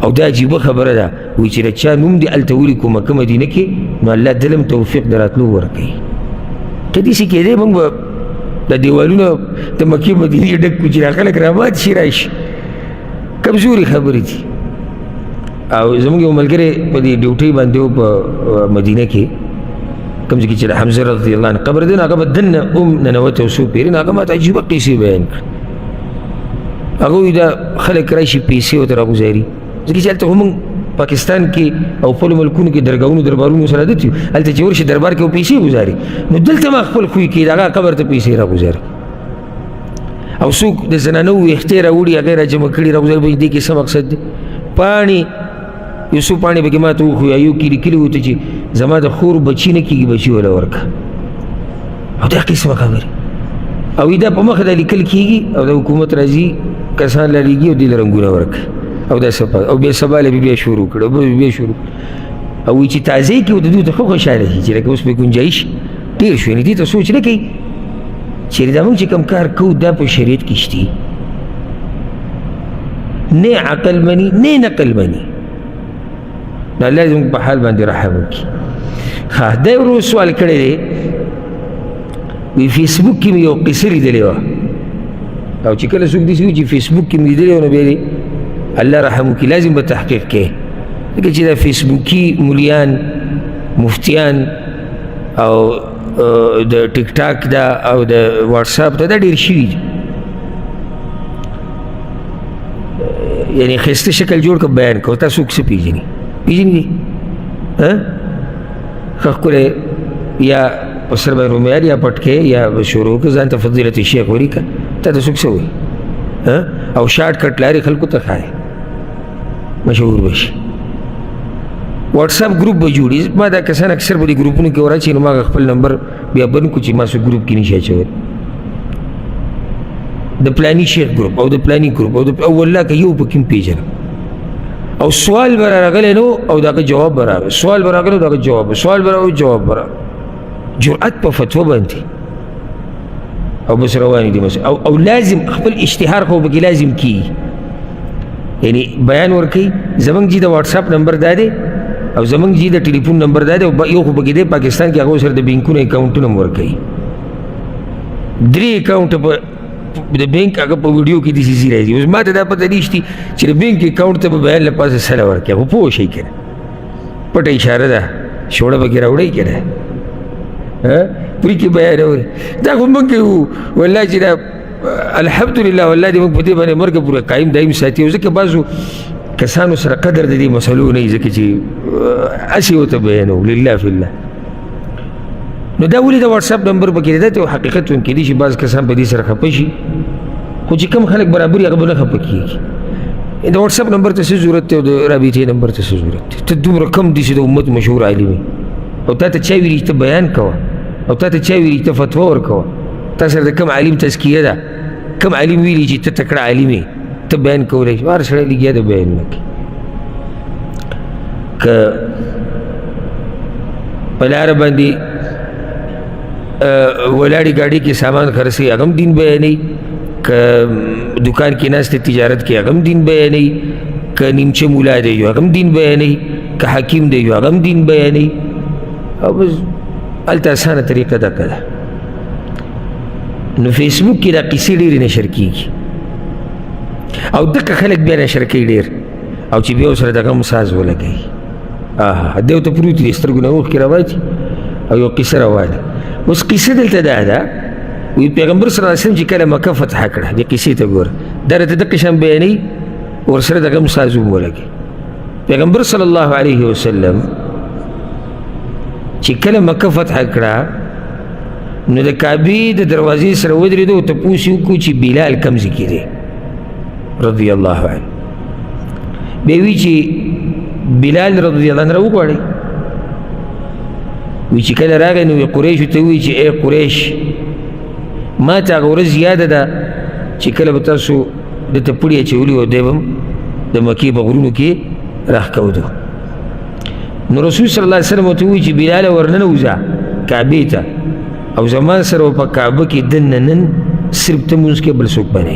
او دا عجیبه خبره ده وایي چې د چا نوم دې هلته ولیکو مکه مدینه کې نو الله دل هم توفیق د راتلو ورکوي که داسې کېدی موږ به د دیوالونه د مکې مدینې ډک کړو چې دا خلک رامات شي راشي کمزوري خبرې دي او زموږ یو ملګری په دې ډیوټۍ باندې و په مدینه کې کوم ځای کې چې د حمزه رضی الله عنه قبر دی نو هغه به دننه ننوتی او څو پیرې نو هغه ماته عجیبه قیسې بیان کړه هغه وایي دا خلک راشي پیسې ورته راګوزاري ځکه چې هلته خو موږ پاکستان کې او خپلو ملکونو کې درګاهونو دربارونو سره عادت یو هلته چې ورشي دربار کې پیسې ګزاري نو دلته ما خپل خوی کې د هغه قبر ته پیسې راګوزاري او څوک د زنانو ویښتې راوړي هغه یې راجمع کړي راګوزاري به دې کې څه مقصد دی پاڼې یو څو پاڼې پکې ما ته وښوي یو کې لیکلي وو ته چې زما د خور بچي نه کېږي بچي وله ورکړه او دا قسمه خبرې او دا په مخه دا لیکل کېږي او د حکومت راځي کسان لرېږي او دې له رنګونه ورکړي او دا سبا او بیا سبا له بیا شروع کړه بیا شروع او وایي چې تازه یې کړي او د دوی ته خو خوشحاله شي چې لکه اوس پې ګنجایش ډېر شو یعنې دې ته سوچ نه کوي چېرې دا موږ چې کوم کار کوو دا په شریعت کې شته نه عقل مني نه نقل مني نو الله زموږ په حال باندې رحم وکړي ښه دا یو ورځ سوال کړی دی وایي فیسبوک کې مې یو قصه لیدلې وه او چې کله څوک داسې وي چې فیسبوک کې مې لیدلې وه نو بیا الله رحم وکړي لازم به تحقیق کوي ځکه چې دا فیسبوکي مولیان مفتیان او د ټیک ټاک دا او د واټساپ دا ډېر شوي دي یعنې ښایسته شکل جوړ کړه بیان کوه تا څوک څه پېژني پیژني ښه ښکلی یا په سر باندې رومیال یا پټکې یا شروع کړه ځان ته فضیلت شیخ ولیکه تا ته څوک څه وایي او شارټ کټ لارې خلکو ته ښایي مشهور بشي واټساپ ګروپ به جوړي ما دا کسان اکثر به دې ګروپونو کې وراچي نو ما خپل نمبر بیا بند کړو چې ما څوک ګروپ کې نشي اچولی د پلاني شیخ ګروپ او د پلاني ګروپ او والله که یو پکې هم پېژنم او سوال به راغلی نو او د هغه جواب به راغی سوال به راغلی د هغه جواب سوال به راغی جواب به راغی جرأت په فتوا باندې او بس روانې دي او لازم خپل اشتهار خو پکې لازم کېږي یعنی بیان ورکوي زموږ جي د واټساپ نمبر دا دی او زموږ جي د ټلیفون نمبر دا دی یو خو پکې دی پاکستان کې هغو سره د بینکونو اکاونټونه هم ورکوي 3 اکاونټه په د بینک هغه په ویډیو کې داسې ځي راځي اوس ما ته دا پته نشتي چې د بینک اکاونټ ته به بیان له پاسه سله ورکوي خو پوه شئ که نه پټه اشاره ده شوړه پکې راوړئ که نه پرې کې بیان اوري دا خو موږ کوو والله چې دا الحمدلله والله دې موږ په دې باندې مرګه پوره قایم دایم ساتي او ځکه بعضو کسانو سره قدر د دې مسلو نه وي ځکه چې هسې ورته بیانوو لله فی الله نو دا ولې د واټساپ نمبر پکې دی دا ته حقیقت هم کېدای شي بعض کسان په دې سره خفه شي خو چې کم خلک برابر هغه به نه خفه کېږي د واټساپ نمبر ته څه ضرورت دی او د رابطې نمبر ته څه ضرورت دی ته دومره کم دي چې د امت مشهور عالم او تا ته چا ویلي ته بیان کوه او تا ته چا ویلي ته فتوا ورکوه تا سره د کم عالم تزکیه ده کم عالم ویلي چې ته تکړه عالم یې ته بیان کولی شي هر سړی لګیا ده بیان نه کوي که په لاره باندې ولاړې ګاډي کې سامان خرڅوي هغه هم دین بیانوي که دکان کې ناست تجارت کې هغه هم دین بیانوي که نیمچه مولا دی یو هغه هم دین بیانوي که حکیم دی یو هغه هم دین بیانوي او بس هلته اسانه طریقه ده که ده نو فیسبوک کې دا قیسې ډېرې نشر کېږي او دغه خلک بیا نشر کوي ډېر او چې بیا ورسره دغه هم ساز ولګوي دی ورته پروت دي سترګو نه اوښکې راواتي او یو قیسه روانه اوس قیسه دلته دا ده وی پیغمبر صلی الله علیه وسلم چې کله مکه فتح کړه دې قیسې ته ګوره دا راته دغه شان بیانوي ورسره دغه هم ساز هم ولګوي پیغمبر صلی الله علیه وسلم چې کله مکه فتح کړه نو د کعبې د دروازې سره ودرېدو او تپوس یې وکړو چې بلال کوم ځای کې دی رضی الله عنه بیا وی چې بلال رضی الله عنه راوغواړئ وی چې کله راغی نو قریشو ته وی چې ای قریش ما ته هغه ورځ یاده ده چې کله به تاسو دته پړی اچولي او دی به هم د مکې په غرونو کې راښکودو. نو رسول صلی الله علیه وسلم ورته ووایي چې بلاله ورننوځه کعبې ته او زما سره په کعبه کې دننه نن صرف ته مونځ کې بل څوک به نه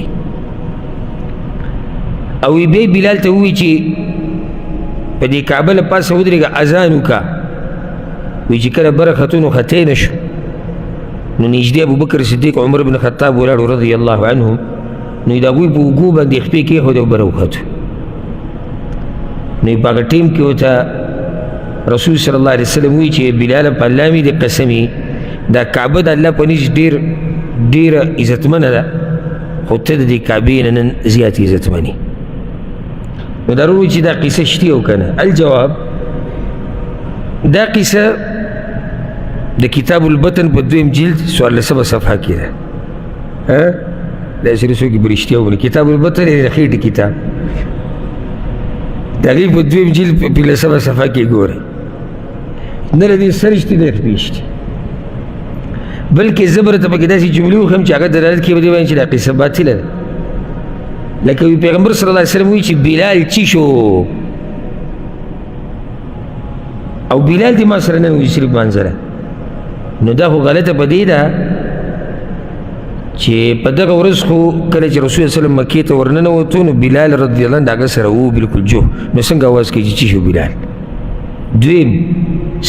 او بیا بلال ته ووایي چې په دې کعبه له پاسه ودرېږه اذان وکړه. وایي چې کله بره ختو نو ختی نه شو نو نږدې ابوبکر صدیق عمر بن خطاب ولاړو رضی الله عنهم نو د هغوی په اوږو باندې خپې کېښودې او بره وختو. نو په هغه ټیم کې ورته رسول صلی الله علیه وسلم وایي چې بلاله په الله مې دې قسمي دا کعبه د الله په نزد ډېره عزتمنه ده خو ته د دې کعبې نه نن زیات عزتمنې. نو ضرور وایي چې دا قصه شتي او که نه. الجواب دا قصه د کتاب البطن په 2 جلد 14 صفحه کې ده. دا سره څوک به رښتیا ووایي کتاب البطن د خېټې کتاب د هغې په 2 جلد په 15 صفحه کې ګورئ. نه له دې سر شتي نه خپې شتي بلکې زه به راته پکې داسې جملې وښیم چې هغه دلالت کوي په دې باندې چې دا قصه باطله ده. لکه پیغمبر صلی الله علیه وسلم وایي چې بلال چی شو او بلال دې ما سره نن وایي صرف منظره. نو دا خو غلطه په دې ده چې په دغه ورځ خو کله چې رسول صلی الله علیه وسلم مکې ته ورننوتو نو بلال رضی الله عنه د هغه سره و بلکل جو. نو څنګه اواز کوي چې چی شو بلال. دویم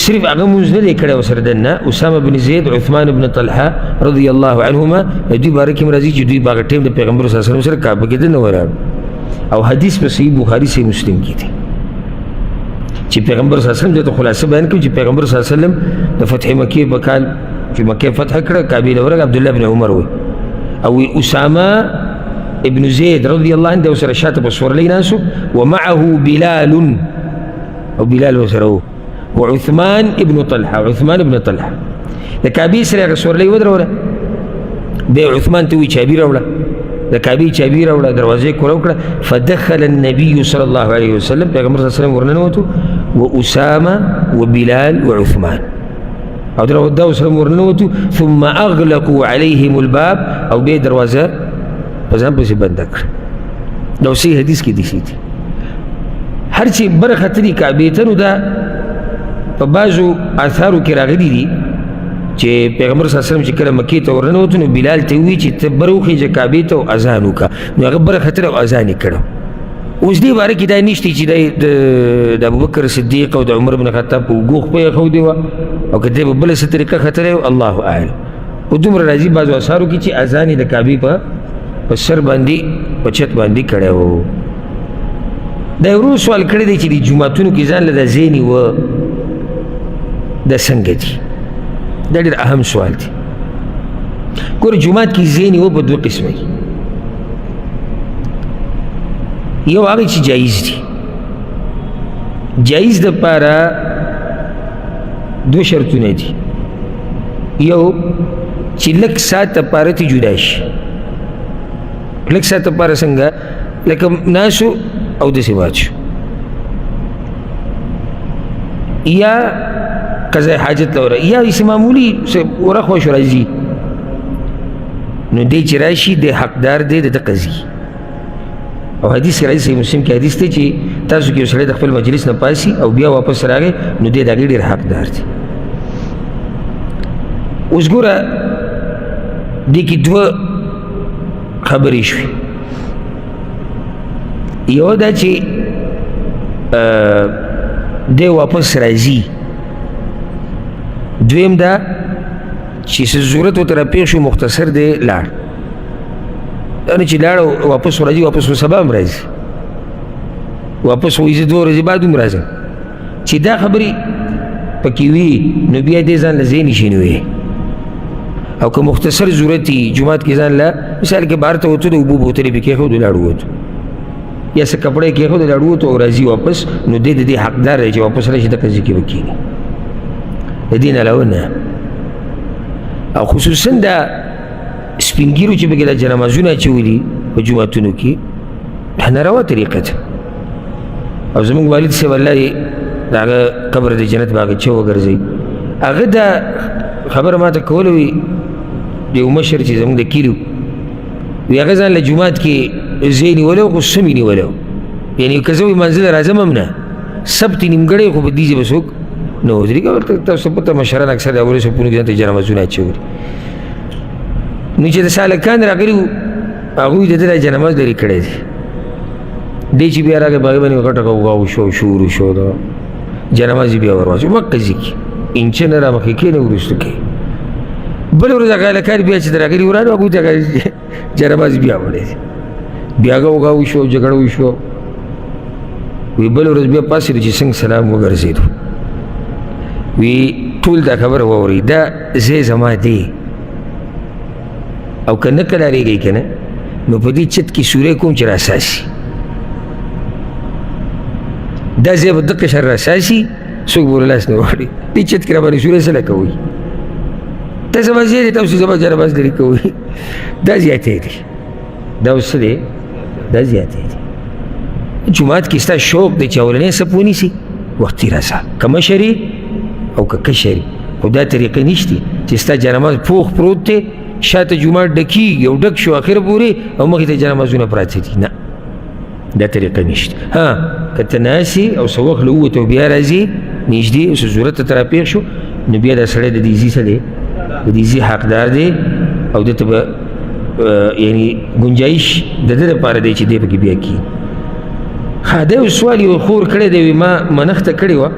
صرف هغه مونځ نه دی کړی ورسره دننه اسامه بن زید عثمان بن طلحه رضی الله عنهما د دوی باره کې هم راځي چې دوی په هغه ټیم د پیغمبر صلی الله علیه وسلم سره کعبه کې دننه ولاړ او حدیث په صحیح بخاري صحیح مسلم کې دی چې پیغمبر صلی الله علیه وسلم دته خلاصه بیان کړي چې پیغمبر صلی الله علیه وسلم د فتح مکې په کال چې مکې فتح کړه کعبې ته ورغی عبدالله بن عمر وایي او اسامه ابن زید رضی الله عنه د سره شاته په سورلۍ ناسو ومعه بلال او بلال وسره وعثمان ابن طلحه د کعبې سره هغه سورلۍ ودروله بیا عثمان ته وایي چابي راوړه د کعبې چابي راوړه دروازې کوله وکړه فدخل النبي صلی الله علیه وسلم پیغمبر صلی الله علیه وسلم ورننوتو واسامه وبلال وعثمان او دا سره ورننوتو ثم اغلقوا عليهم الباب او بیا دروازه په ځان پسې بنده کړه. دا صحیح حدیث کې دي هر چې بره ختلي کعبې ته نو دا په بعضو اثارو کې راغلي دي چې پیغمبر صلی الله علیه وسلم چې کله مکې ته ورننوتو نو بلال ته ووایي چې ته بره وخېږه کعبې ته او اذان وکړه. نو هغه بره ختلی او اذان یې کړی. اوس دې باره کې دا نشته چې د ابوبکر صدیق او د عمر بن خطاب په اوږو خپه یې ښودې وه او که دی به بله څه طریقه ختلی و الله اعلم. خو دومره راځي بعضو اثارو کې چې اذان یې د کعبې په سر باندې په چت باندې کړی و. دا یو ورو سوال کړی دی چې د جوماتونو کې ځان له دا ځای نیوه دا څنګه دي؟ دا ډېر اهم سوال دی. ګوره جومات کې ځای نیوه په 2 قسمه دي. یو هغه چې جایز دي. جایز دپاره 2 شرطونه دي. یو چې لږ ساعت دپاره ته جدا شي. لږ ساعت دپاره څنګه لکه ناسو او داسې باد شو یا قضای حاجت لوره یا اسې معمولي ورخ وشو راځي نو دی چې راشي دی حقدار دی د قضي. او حدیث کې راځي صحیح مسلم کې حدیث دی چې تاسو کې یو سړی د خپل مجلس نه پاسي او بیا واپس راغی نو دی د هغې ډېر حقدار دی. اوس ګوره دې کې 2 خبرې شوې. یو دا چې دی واپس راځي. دویم دا چې څه ضرورت ورته راپېښ شو مختصر دی لاړ. دا نه چې لاړ واپس راځي واپس سبا هم راځي واپس وایي زه 2 ورځې بعد هم راځم. چې دا خبرې پکې وي نو بیا دې ځان له ځای نشي نیوی. او که مختصر ضرورت وي جومات کې ځان له مثال کې بهر ته وتو د اوبو بوتلې پې کېښودو لاړ ووتو یا څه کپړه یې کېښودو لاړ ووتو او راځي واپس نو دی د دې حقدار دی چې واپس راشي دغه ځای کې به کښېني. د دې نه علاوه نه. او خصوصا دا سپین ږیرو چې پکې دا جنمازونه اچولي په جوماتونو کې دا ناروا طریقه ده. او زموږ والد صاحب الله یې د هغه قبر د جنت به هغه چه وګرځوي هغه دا خبره ما ته کوله وي د یو مشر چې زموږ د کلي وي هغه ځان له جومات کې ځای نیولی خو سم یې نیولی یعنې که زه وي منزل راځم هم نه سبت نیمګړی خو په دې ژبه څوک نه ودرېږي تاسو پته مشران اکثر د اولو صفونو کې ځان ته جنازونه اچولي نو چې د سالکان راغلي وو هغوی د ده دا جنماز لرې کړی دی دی چې بیا راغی په هغې باندې غټه غوغا وشو شور وشو د جنماز یې بیا ور واچو مکه ځي کې انچه نه را مخکې کښېنه وروسته کې بله ورځ هغه هلکان بیا چې د راغلي ورانو هغوی ته جنماز بیا وړی دی بیا غوغا وشو جګړه وشو وی بله ورځ بیا پاڅېدو چې څنګه سلام وګرځېدو وی ټول دا خبره واورئ دا ځای زما دی او که نه کلاریږئ که نه نو په دې چت کې سوری کوم چې راساسي دا ځای به دقه شر راساسي څوک به ورله لاس نه وغواړي دې چت کې را باندې سوری څه له کوئ دا زما ځای دی تاسو زما جنماز لرې کوئ دا زیاتی دی دا اوس څه دی دا زیاتی دی جومات کې ستا شوق دی چې اولنی صف ونیسي وختي راسه که مشري او که کشري خو دا طریقې نشتي چې ستا جنماز پوخ پروت دی شاته جومات ډکېږي او ډک شو اخر پورې او مخې ته جنمازونه پراته دي نه دا طریقه نشته ها که ته ناسې او څه وخت له ووتو بیا راځې نږدې او څه ضرورت ته راپېښ شو نو بیا دا سړی د دې ځي څه دی د دې ځي حقدار دی او ده ته به یعنې ګنجایش د ده دپاره دی چې دی پکې بیا کښېني ها دا یو سوال یو خور کړی دی ما منښته کړې وه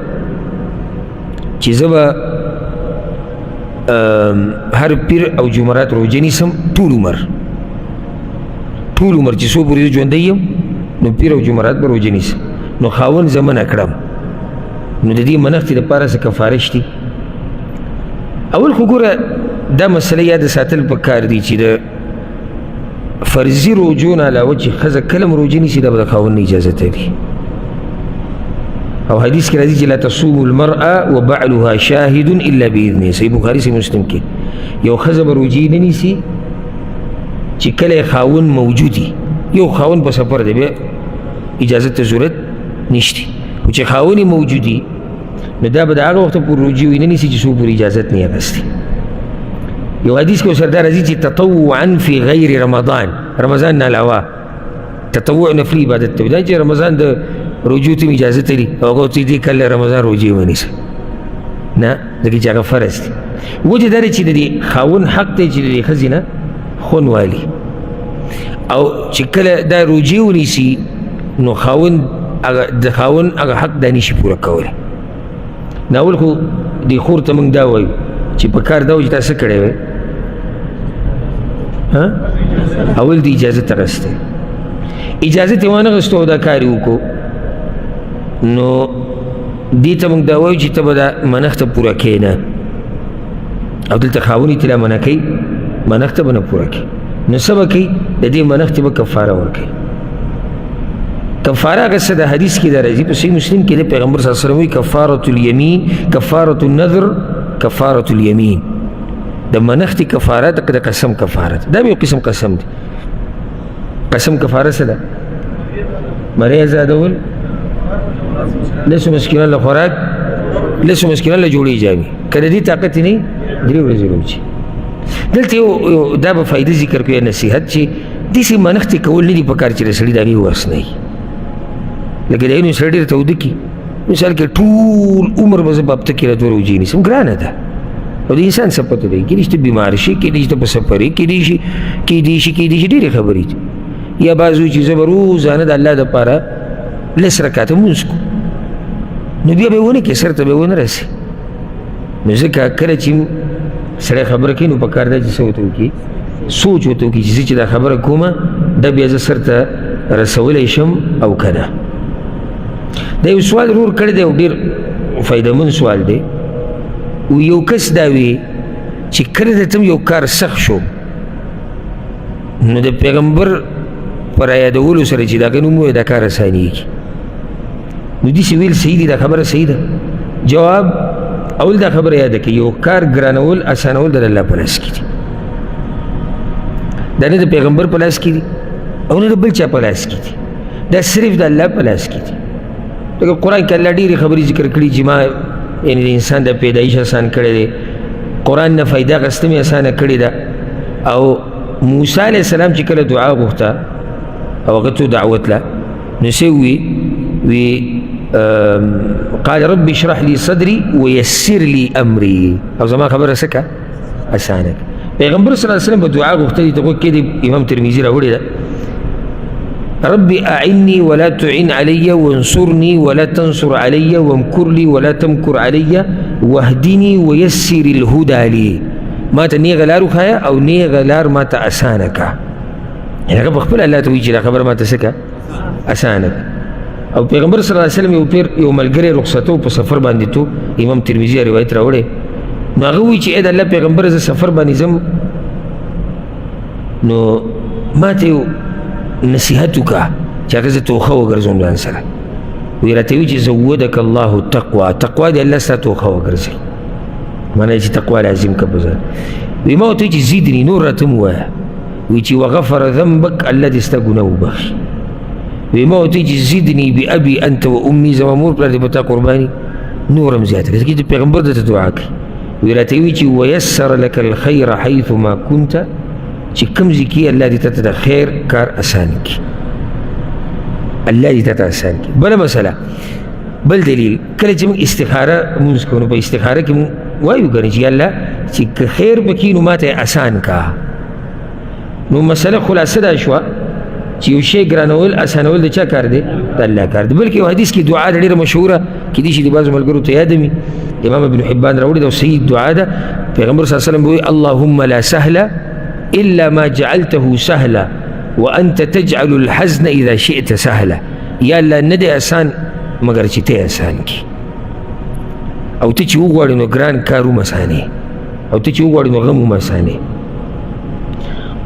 چې زه به هر پیر او جمعرات روژه نیسم ټول عمر چې څو پورې زه ژوندی یم نو پیر او جمعرات به روژه نیسم نو خاوند زه منع کړم نو د دې منښتې دپاره څه کفاره شتي اول خو ګوره دا مسله یاد ساتل پکار دي چې د فرضي روژو نه علاوه چې ښځه کله هم روژه نیسي دا به د خاوند نه اجازت لري او حدیث کې راځي چې لا تصوم المرأة وبعلها شاهد الا باذنه صحیح بخاري صحیح مسلم کې یو ښځه به روژې نه نیسي چې کله خاوند موجودي یو خاوند په سفر دی بیا اجازت ته ضرورت نشته خو چې خاوند موجودي نو دا به د هغه وخته پورې روژې نه نیسي چې څو پورې اجازت نه یې اخیستې یو حدیث کې ورسره دا راځي چې تطوعا فی غیر رمضان نه علاوه تطوع نفلي عبادت ته دا چې رمضان د روجو ته اجازت لري او هغه ته دې کله رمضان روجې ونیسه نه ځکه چې هغه فرض دی وجه دا دی چې د دې خاوند حق دی چې د دې ښځې نه خون والي او چې کله دا روجې ونیسي نو د خاوند هغه حق دا نشي پوره کولی نو اول خو دې خور ته موږ دا وایو چې په کار دا و چې تا څه کړی وی اول د اجازت اخیستی اجازت یې وانه اخیستو او دا کار یې وکړو نو دې ته موږ دا وایو چې ته به دا منښته پوره کوې نه او دلته خاوند یې تلا منع کوي منښته به نه پوره کوي نو څه به کوي د دې منښتې به کفاره ورکوي کفاره هغه څه د حدیث کې دا راځي په صحیح مسلم کې د پیغمبر صلی الله علیه وسلم وایي کفارة الیمین کفارة النذر کفارة الیمین د منښتې کفاره د قسم کفاره دا به یو قسم قسم دی قسم کفاره څه ده مری ازادول لسو مسکینان له خوراک لسو مسکینان له جوړې جامې که د دې طاقت یې نه وي 3 ورځې روجې دلته یو دا به فایده ذکر کړو نصیحت چې داسې منښتې کول نه دي پکار چې د سړي د هغې وس نه وي لکه د یو سړی ډېر توده کړي مثال کې ټول عمر به زه په هفته کې را 2 روجې نیسم ګرانه ده او د انسان څه پته دی کېدای شي ته بیمار شي کېدای شي ته په سفر یې کېدای شي ډېرې خبرې دي یا بعض وایي چې زه به روزانه د الله دپاره 10 رکعته لمونځ کړو نو بیا به یې ونه کړې سر ته به یې ونه رسې نو ځکه کله چې سړی خبره کوي نو پکار ده چې څه ورته وکړي سوچ ورته وکړي چې زه چې دا خبره کومه دا بیا زه سر ته رسولی شم او که نه دا یو سوال رور کړی دی او ډېر فایدهمند سوال دی یو کس دا وی چې کله درته یو کار سخت شو نو د پیغمبر پر یادولو سره چې دا نوم ووایي دا کار اسانېږي نو داسې ویل صحیح دي دا خبره صحیح ده جواب اول دا خبره یاده کړي یو کار ګرانول اسانول د الله په لاس کې دي دا نه د پیغمبر په لاس کې دي او نه د بل چا په لاس کې دي دا صرف د الله په لاس کې دي لکه قرآن کې الله ډېرې خبرې ذکر کړي چې ما یعنی د انسان د پیدایش آسان کړی دی قرآن نه فایده اخیستل مې اسانه کړې ده او موسی علیه السلام چې کله دعا غوښته او هغه ته دعوت له نو څه وی قال رب اشرح لي صدري ويسر لي امري او زما خبره څه کړه اسانه پیغمبر صلی الله علیه وسلم په دعا غوښتلې ته کې د امام ترمذي راوړې ده رب أعني ولا تعن علي وانصرني ولا تنصر علي وامكر لي ولا تمكر علي واهدني ويسر الهدى لي ما ته نیغه لار وښایه او نیغه لار ما ته اسانه کړه هغه په خپل الله ته وایي چې دا خبره ما ته څه کړه اسانه او پیغمبر صلی الله علیه وسلم یو ملګری رخصتو په سفر باندې تو امام ترمذي روایت راوړی نو هغه وایي چې د الله پیغمبر زه سفر باندې ځم نو ما ته نصیحت وکړه چې هغه زه توښه وګرځوم ځان سره وی راته وایي چې زودک الله التقوى تقوا دې الله ستا توښه وګرځوي معنی چې تقوا لازم که په ځان وی ما ورته وایي چې زیدني نور راته م ووایه وی چې وغفر ذنبک الله دې ستا ګناه وبخي وی ما ورته وایي چې زیدني بأبي انت و امي زما مور پلار دې په تا قرباني نور هم زیاته کړه ځکه چې پیغمبر درته دعا کوي وی راته وایي چې ویسر لك الخیر حیث ما كنت چې کوم ځای کې الله دې ته د خیر کار اسان کړي الله دې ته اسان کړي بله مسله بل دلیل کله چې موږ استخاره مونځ کوو نو په استخاره کې موږ وایو که نه چې الله چې که خیر پکې نو ماته اسان کا نو مسله خلاصه دا شوه چې یو شی ګرانول اسانول د چا کار دی د الله کار دی بلکې یو حدیث کې دعا ډېره مشهوره کیدای شي د بعضو ملګرو ته یاد وي امام ابن حبان راوړي دا صحیح دعا ده پیغمبر صلی الله علیه وسلم وایي اللهم لا سهله إلا ما جعلته سهلا وأنت تجعل الحزن إذا شئت سهلا يا الله ندي أسان مگر چې ته آسان کی او ته چې وغواړې نو ګران کار ومسانې او ته چې وغواړې نو غم ومسانې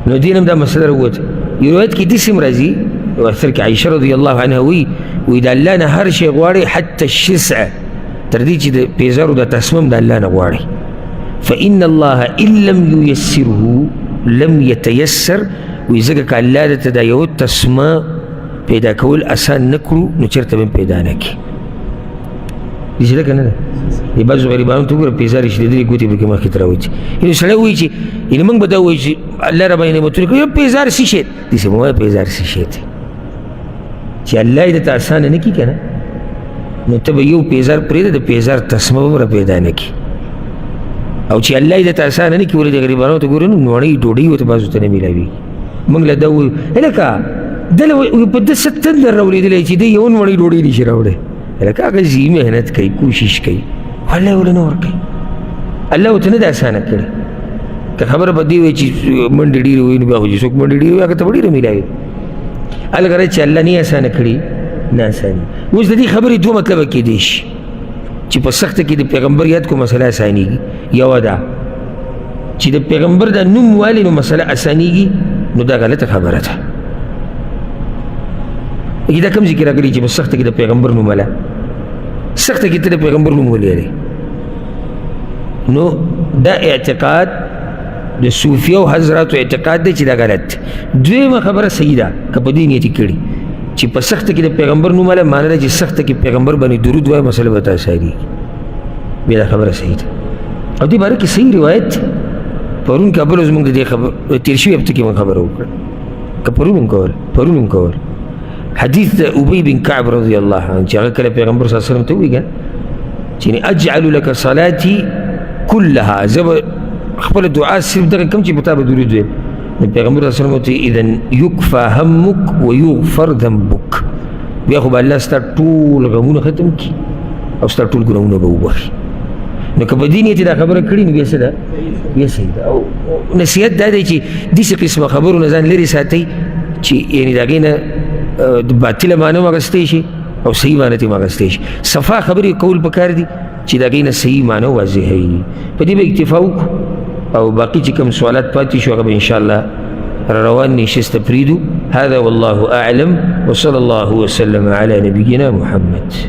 نو دین هم دا مسله راووته یو روایت کې داسې هم راځي او اکثر کې عایشه رضی الله عنها وایي د الله نه هر شی غواړي حتی الشسع تر دې چې د پیزارو د تسمم د الله نه غواړي فإن الله إن لم ييسره لم يتيسر ويزګه ک الله د ته دا یو تسمه پیدا کول آسان نکړو نو چیرته به پیدا نه کی دې څه کنه دی بعض غریبانو ته ګور پیزار شي دې ګوتې به ما خطر وایي نو سره وایي چې ان موږ به دا وایي چې الله رب نعمتونه کوي پیزار شي شي دې څه مو پیزار شي شي چې الله دې ته آسان نه کی کنه نو ته به یو پیزار پرې د پیزار تسمه ور پیدا نه کی او چې الله دې ته آسان نه کی ولې د غریبانو ته ګور نو وړي ډوډۍ وته بازو ته نه ملوي موږ له دا وایو الکه دله په د ستن راولې دلې چې دې یو وړي ډوډۍ نشي راوړې الکه هغه زی مهنت کوي کوشش کوي الله ولې نور کوي الله ته نه د آسان کړي که خبره بدی وي چې منډې ډېرې وي نو بیا خو چې څوک منډې ډېرې وي هغه ته به ډېره ملاوي الګره چې الله نه آسانه کړي نه آساني اوس د دې خبرې دوه مطلبه کېدی شي چې په سخته کې د پیغمبر یاد کو مسله آسانیږي یوه ده چې د پیغمبر د نوم والي نو مسله آسانیږي نو دا غلطه خبره ده دا کوم ذکر راغلی چې په سخته کې د پیغمبر نوم والا سخته کې ته د پیغمبر نوم ولې نو دا اعتقاد د صوفیو حضراتو اعتقاد دی چې دا غلط دویمه خبره صحیح ده که په دې نیت کړي چې په سخته کې د پیغمبر نوم والا معنی ده چې سخته کې پیغمبر باندې درود وایي مسله به تاساري بیا دا خبره صحیح ده او دې باره کې صحیح روایت پرون کابل زموږ د دې خبر تیر شوي هفته کې خبره وکړه که پرون هم کول حديث أبي بن كعب رضي الله عنه جاء كلا پیغمبر صلى الله عليه وسلم تويقا يعني أجعل لك صلاتي كلها زب خبر الدعاء سيب دقا كم شيء بتابع درود پیغمبر صلى الله عليه وسلم إذن يكفى همك ويغفر ذنبك بياخو بالله ستار طول غمون ختم کی او ستار طول غمون بوبخي نو که بدینی ته دا خبره کړی نو بیا څه ده بیا صحیح ده او نصیحت دا دی چې داسې قسمه خبرونه ځان لرې ساتئ چې یعنې د هغې نه د باطله معنی هم اخیستی شي او صحیح معنی ته هم اخیستی شي صفا خبرې کول پکار دي چې د هغې نه صحیح معنی واضحه وي په دې به اکتفا وکړو او باقي چې کوم سوالات پاتې شو هغه به انشاءالله روان نشسته پرېږدو هذا والله أعلم وصلى الله وسلم على نبينا محمد